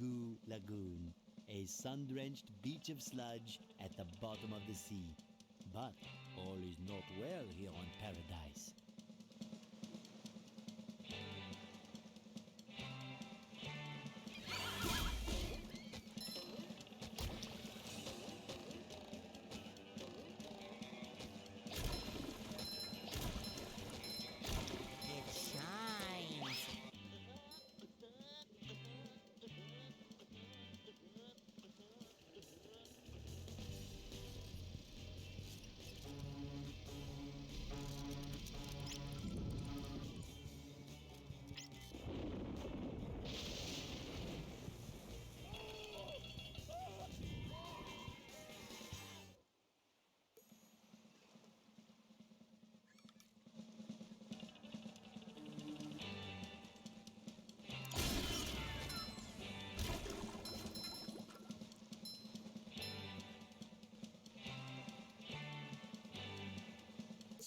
Goo Lagoon, a sun-drenched beach of sludge at the bottom of the sea. But all is not well here on Paradise. It shines.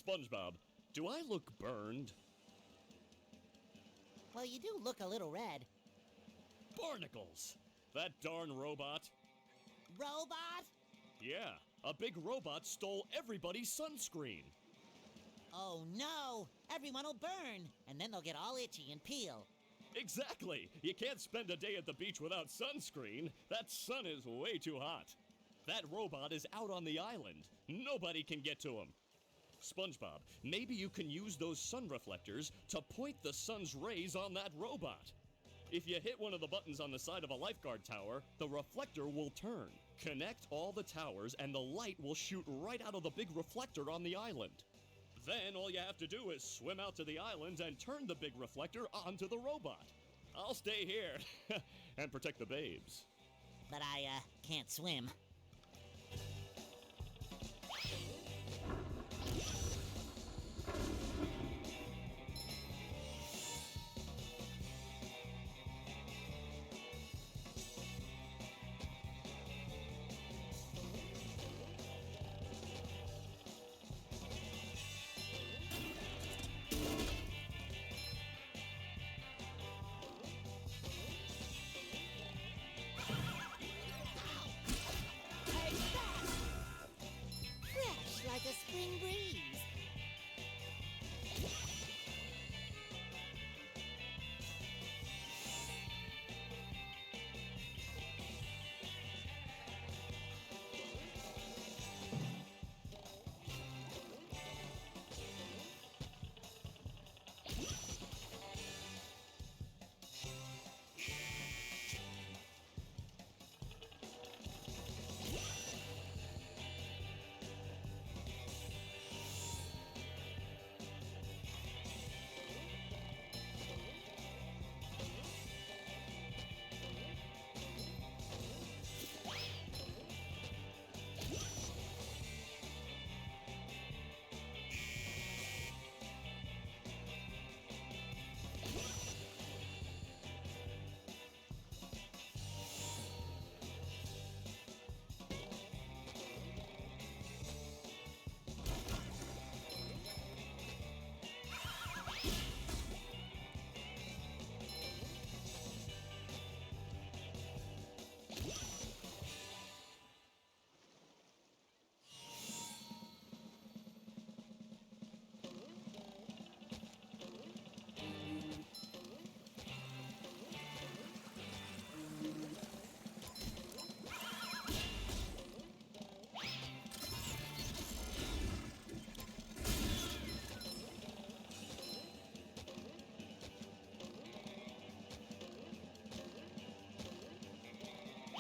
SpongeBob, do I look burned? Well, you do look a little red. Barnacles! That darn robot. Robot? Yeah, a big robot stole everybody's sunscreen. Oh no! Everyone will burn, and then they'll get all itchy and peel. Exactly! You can't spend a day at the beach without sunscreen. That sun is way too hot. That robot is out on the island. Nobody can get to him. SpongeBob, maybe you can use those sun reflectors to point the sun's rays on that robot. If you hit one of the buttons on the side of a lifeguard tower, the reflector will turn. Connect all the towers and the light will shoot right out of the big reflector on the island. Then all you have to do is swim out to the island and turn the big reflector onto the robot. I'll stay here and protect the babes. But I, can't swim. Fresh like a spring breeze.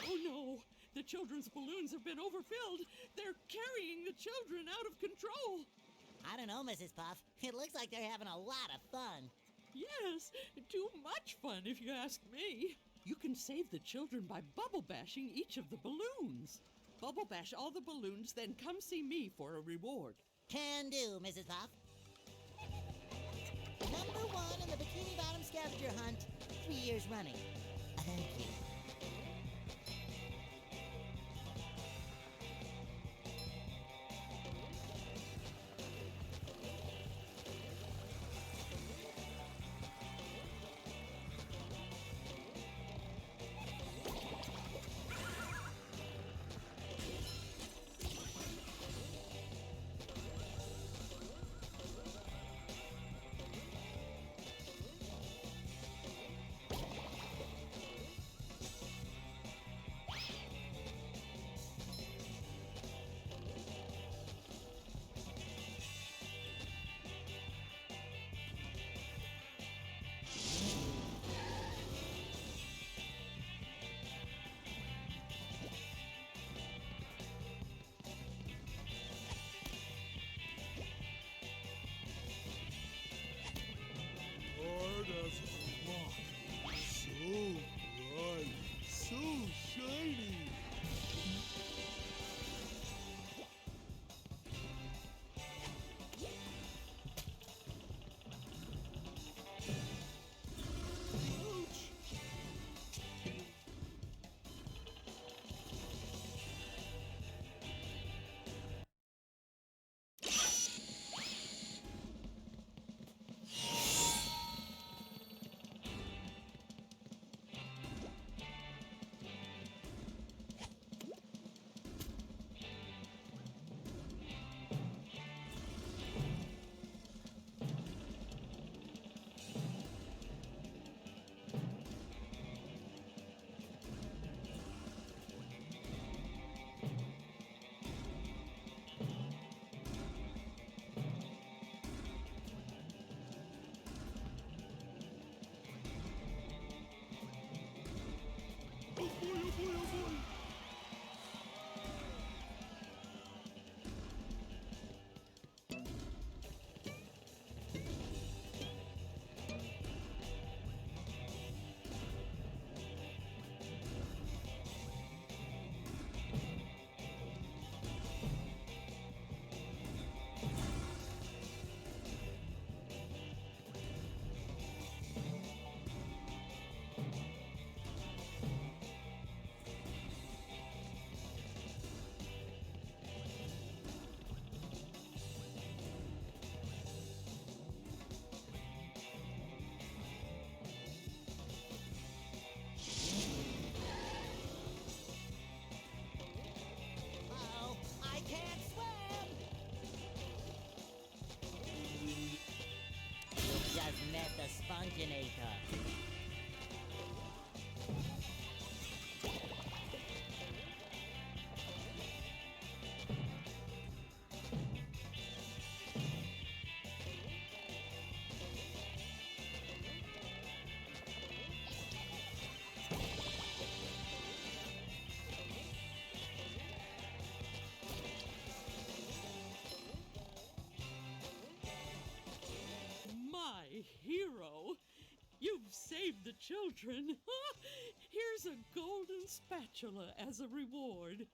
Oh no! The children's balloons have been overfilled! They're carrying the children out of control! I don't know, Mrs. Puff. It looks like they're having a lot of fun. Yes, too much fun if you ask me. You can save the children by bubble bashing each of the balloons. Bubble bash all the balloons, then come see me for a reward. Can do, Mrs. Puff. Number 1 in the Bikini Bottom scavenger hunt, 3 years running. Thank you. children. Here's a golden spatula as a reward.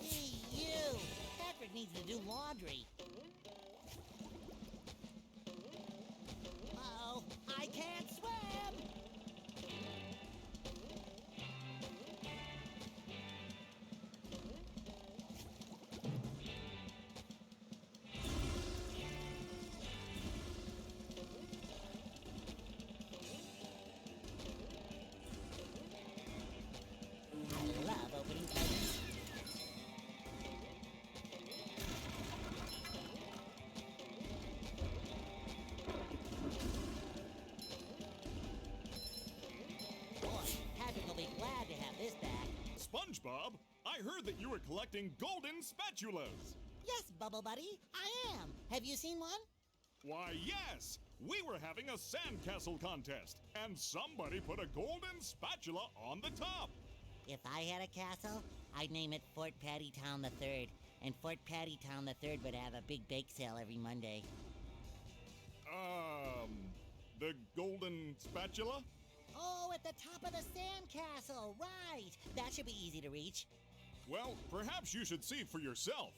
Hey, you! Patrick needs to do laundry. Uh-oh, I can't swim! I love opening presents. Boy, Patrick will be glad to have this back. SpongeBob, I heard that you were collecting golden spatulas. Yes, Bubble Buddy, I am. Have you seen one? Why, yes! We were having a sandcastle contest, and somebody put a golden spatula on the top. If I had a castle, I'd name it Fort Pattytown the Third, and Fort Pattytown the Third would have a big bake sale every Monday. The golden spatula? Oh, at the top of the sandcastle, right! That should be easy to reach. Well, perhaps you should see for yourself.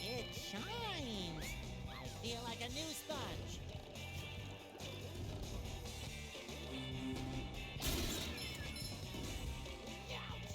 It shines! I feel like a new sponge. Ouch!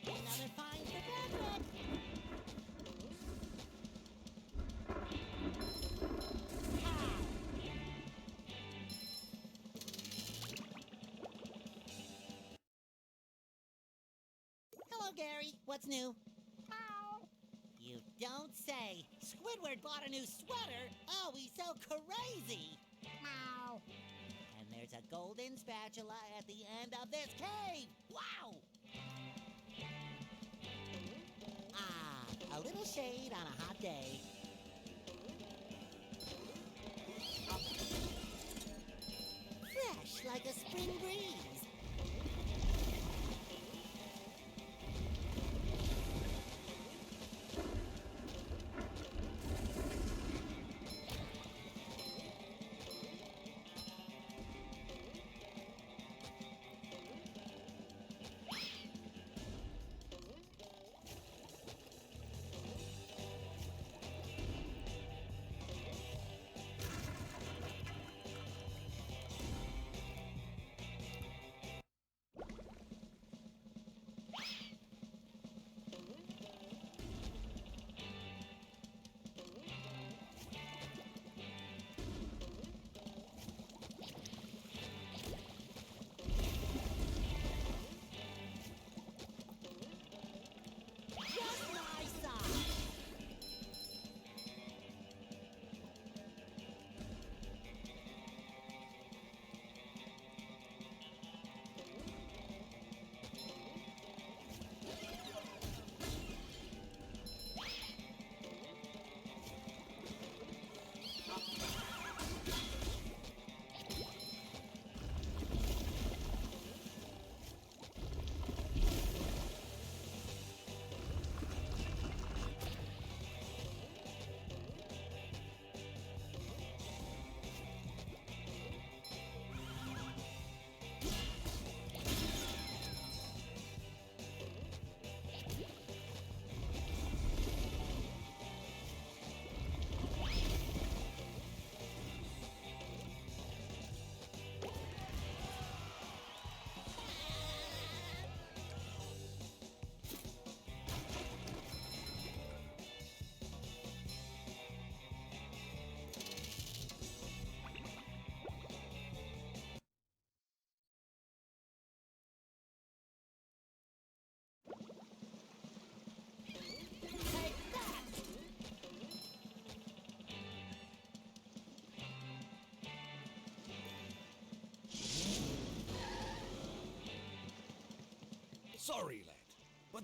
Another find for Patrick! Pow! Hello, Gary. What's new? Meow. You don't say. Squidward bought a new sweater. Oh, he's so crazy. Meow. And there's a golden spatula at the end of this cave. Wow! Ah, a little shade on a hot day. Fresh like a spring breeze.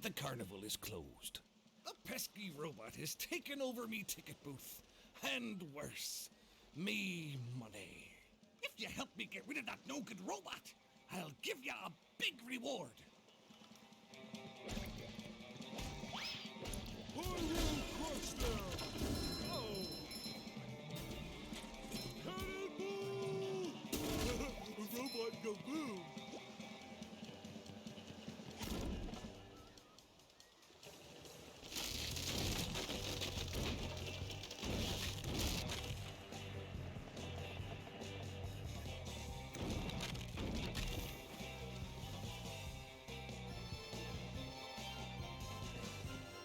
but the carnival is closed. A pesky robot has taken over me ticket booth. And worse, me money. If you help me get rid of that no-good robot, I'll give you a big reward. I will crush them! Oh! Cannonball! A robot go boom!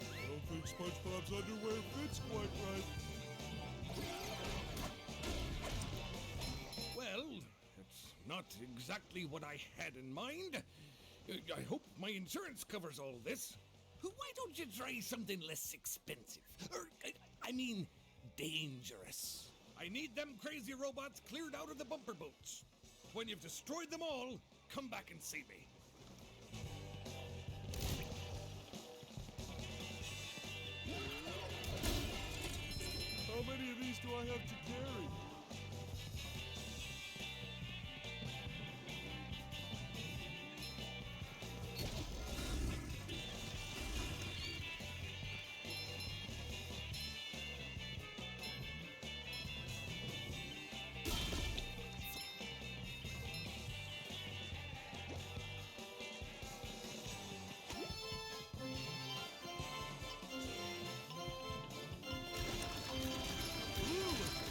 I don't think SpongeBob's underwear fits quite right. Well, it's not exactly what I had in mind. I hope my insurance covers all this. Why don't you try something less expensive? I mean, dangerous. I need them crazy robots cleared out of the bumper boats. When you've destroyed them all, come back and see me. How many of these do I have to carry?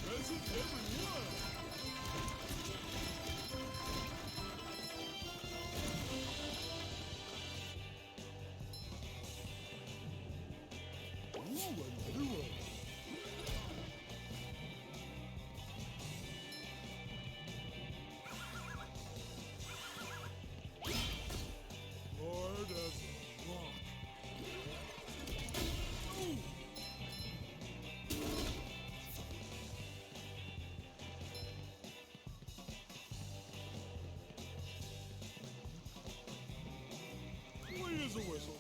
Present everyone! Ooh, another one! Hard as a rock. Ooh! Clean as a whistle.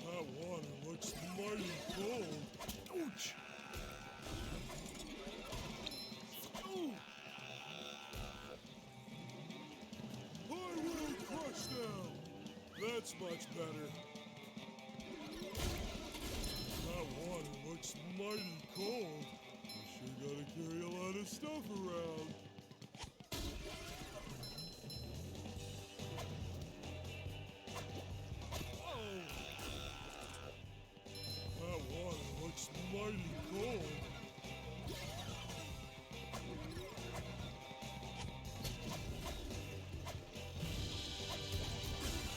That water looks mighty cold. Ouch! Ooh! I will crush them! That's much better. That water looks mighty cold. I sure gotta carry a lot of stuff around. Oh! That water looks mighty cold.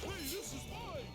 Hey, this is mine!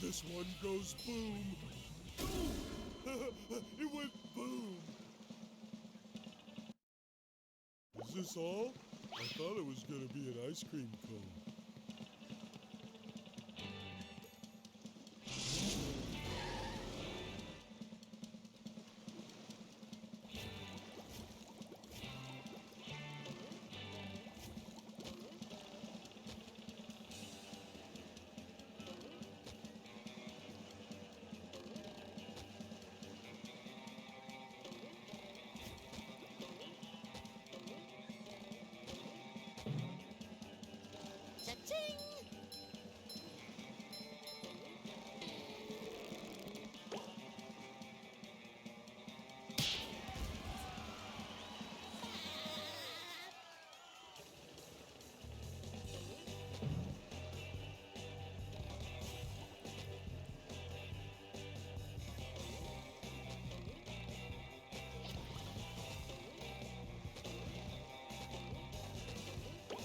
This one goes boom. Boom! It went boom. Is this all? I thought it was gonna be an ice cream cone. Ching!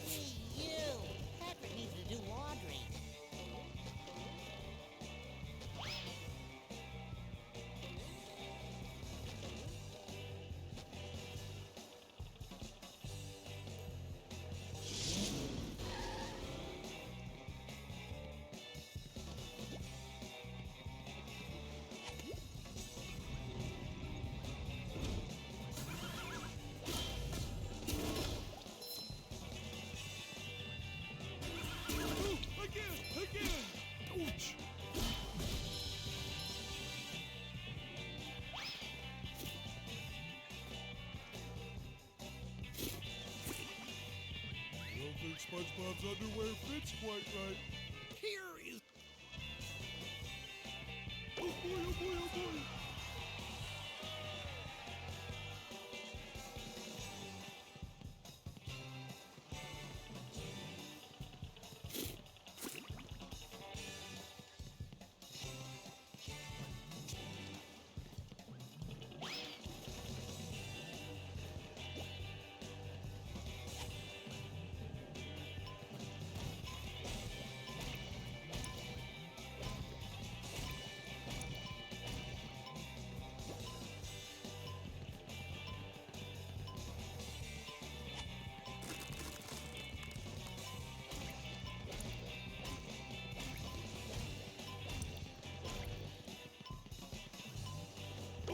Hey, you! Patrick needs to do laundry. Again! Ouch! I don't think SpongeBob's underwear fits quite right. Here is. Oh boy, oh boy, oh boy!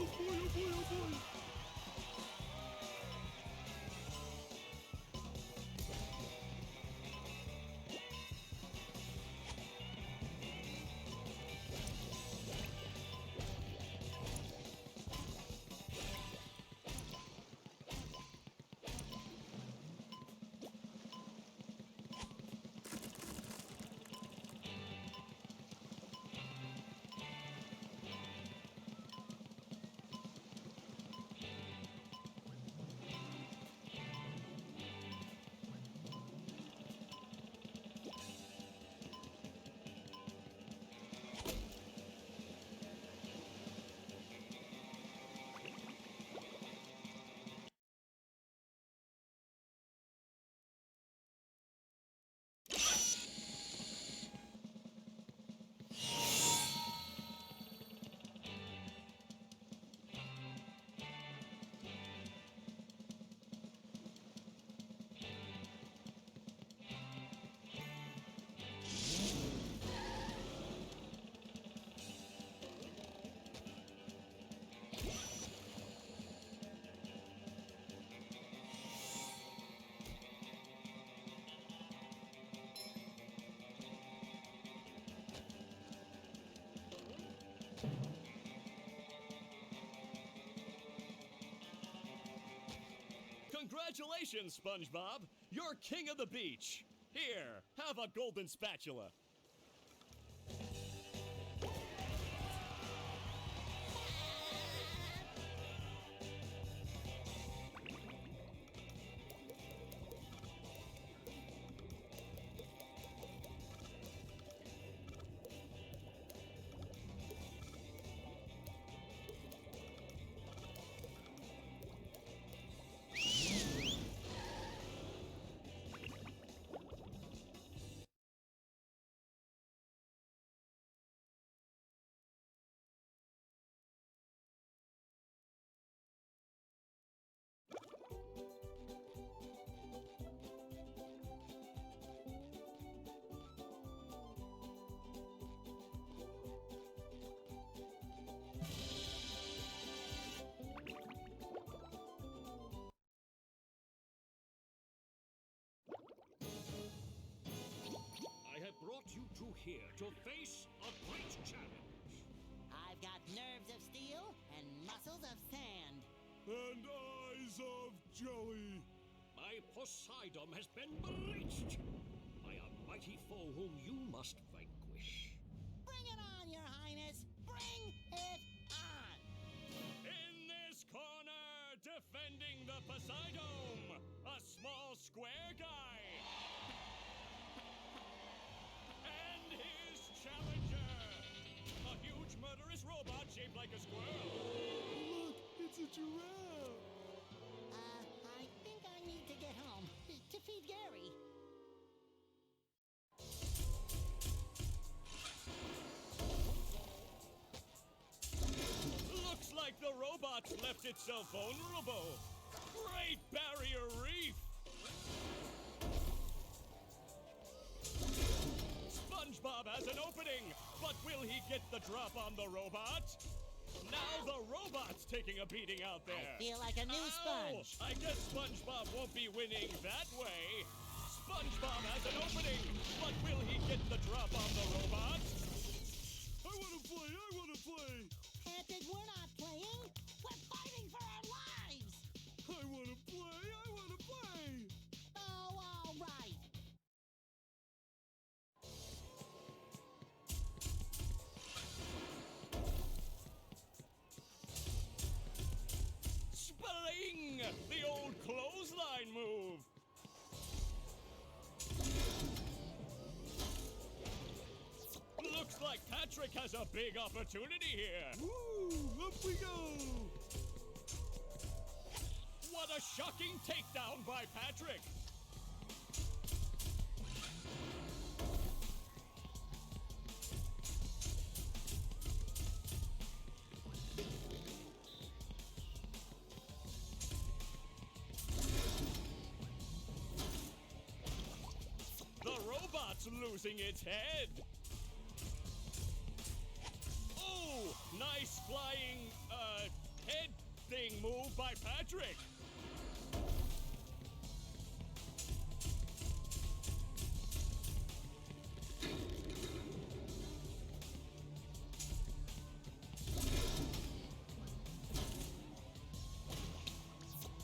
Oh boy, oh boy, oh boy! Congratulations, SpongeBob! You're king of the beach! Here, have a golden spatula. brought you two here to face a great challenge. I've got nerves of steel and muscles of sand. And eyes of jelly. My Poseidon has been breached by a mighty foe whom you must vanquish. Bring it on, Your Highness! Bring it on! In this corner, defending the Poseidome, a small square guy. And his challenger, a huge murderous robot shaped like a squirrel. Look, it's a giraffe. I think I need to get home to feed Gary. Looks like the robot left itself vulnerable. Great Barrier Reef! SpongeBob has an opening, but will he get the drop on the robot? Now the robot's taking a beating out there. I feel like a new sponge. I guess SpongeBob won't be winning that way. SpongeBob has an opening, but will he get the drop on the robot? I want to play. I want to play. Patrick, we're not playing. We're fighting for our lives. I want to play. I want to play. Oh, all right. Spling! The old clothesline move. Looks like Patrick has a big opportunity here. Woo! Up we go. What a shocking takedown by Patrick. The robot's losing its head. Oh, nice flying, head thing move by Patrick.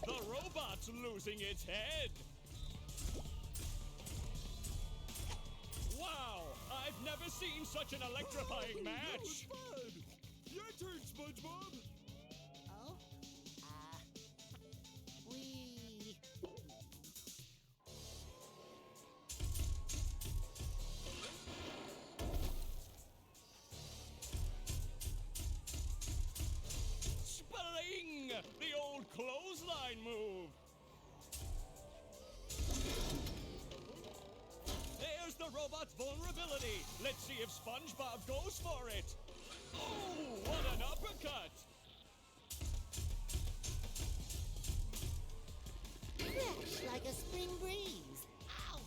The robot's losing its head. Wow, I've never seen such an electrifying That was match. fun. Your turn, SpongeBob. Oh? We... Spling! The old clothesline move. There's the robot's vulnerability. Let's see if SpongeBob goes for it. Oh, what an uppercut! Fresh like a spring breeze. Ow!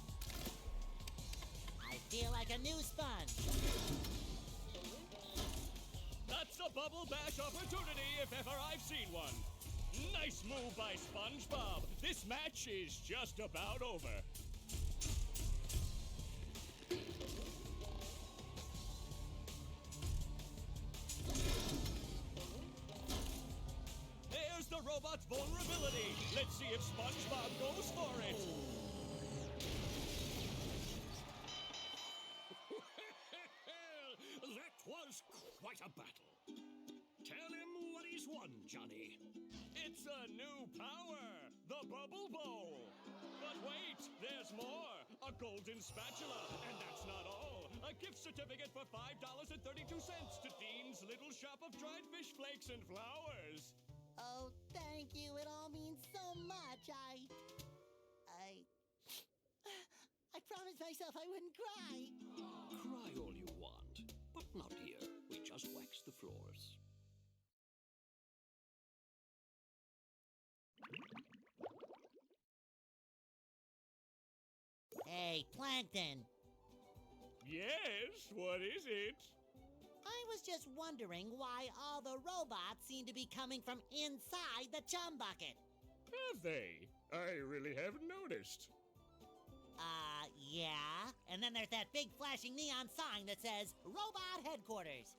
I feel like a new sponge. That's a Bubble Bash opportunity if ever I've seen one. Nice move by SpongeBob. This match is just about over. There's the robot's vulnerability. Let's see if SpongeBob goes for it. That was quite a battle. Tell him what he's won, Johnny. It's a new power, the Bubble Bowl. But wait, there's more. A golden spatula, and that's not all. A gift certificate for $5.32 to Dean's Little Shop of Dried Fish Flakes and Flowers. Oh, thank you. It all means so much. I promised myself I wouldn't cry. Cry all you want, but not here. We just wax the floors. Hey, Plankton. Yes, what is it? I was just wondering why all the robots seem to be coming from inside the chum bucket. Have they? I really haven't noticed. Yeah. And then there's that big flashing neon sign that says Robot Headquarters.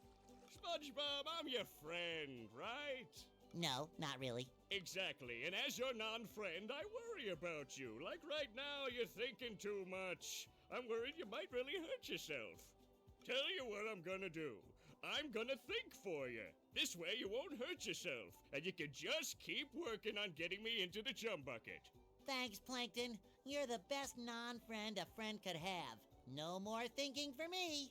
SpongeBob, I'm your friend, right? No, not really. Exactly, and as your non-friend, I worry about you. Like right now, you're thinking too much. I'm worried you might really hurt yourself. Tell you what I'm gonna do. I'm gonna think for you. This way you won't hurt yourself, and you can just keep working on getting me into the chum bucket. Thanks, Plankton. You're the best non-friend a friend could have. No more thinking for me.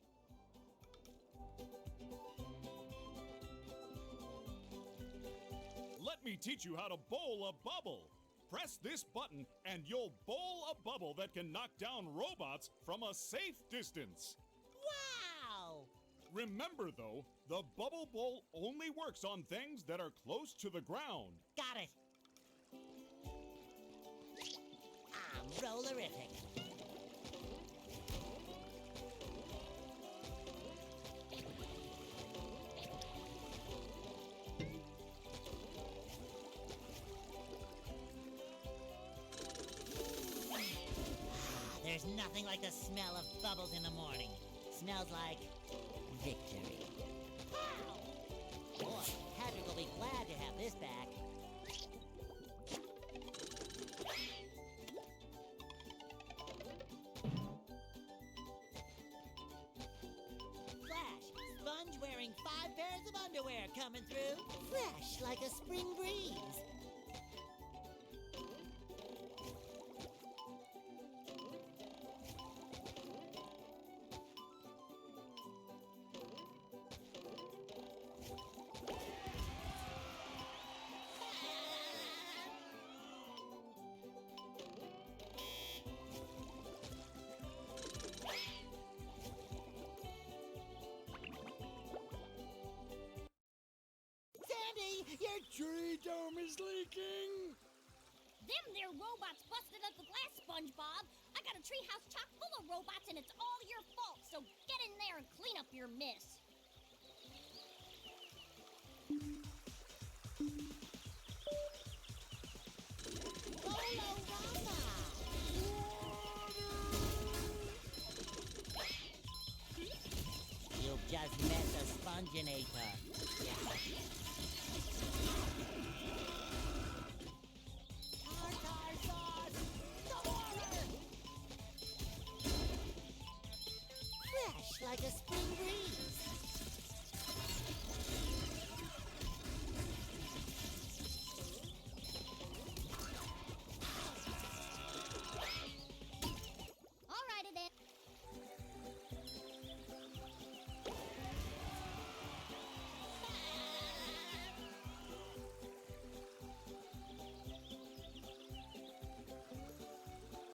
Let me teach you how to bowl a bubble. Press this button and you'll bowl a bubble that can knock down robots from a safe distance. Wow! Remember though, the bubble bowl only works on things that are close to the ground. Got it. I'm rollerific. There's nothing like the smell of bubbles in the morning. Smells like victory. Wow! Boy, Patrick will be glad to have this back. Flash, Sponge wearing 5 pairs of underwear coming through. Fresh like a spring breeze. Sandy, your tree dome is leaking! Them there robots busted up the glass, SpongeBob. I got a treehouse chock full of robots and it's all your fault, so get in there and clean up your mess. Bolorama! You've just met the Sponginator. Tartar sauce! The water! Fresh like a spring breeze.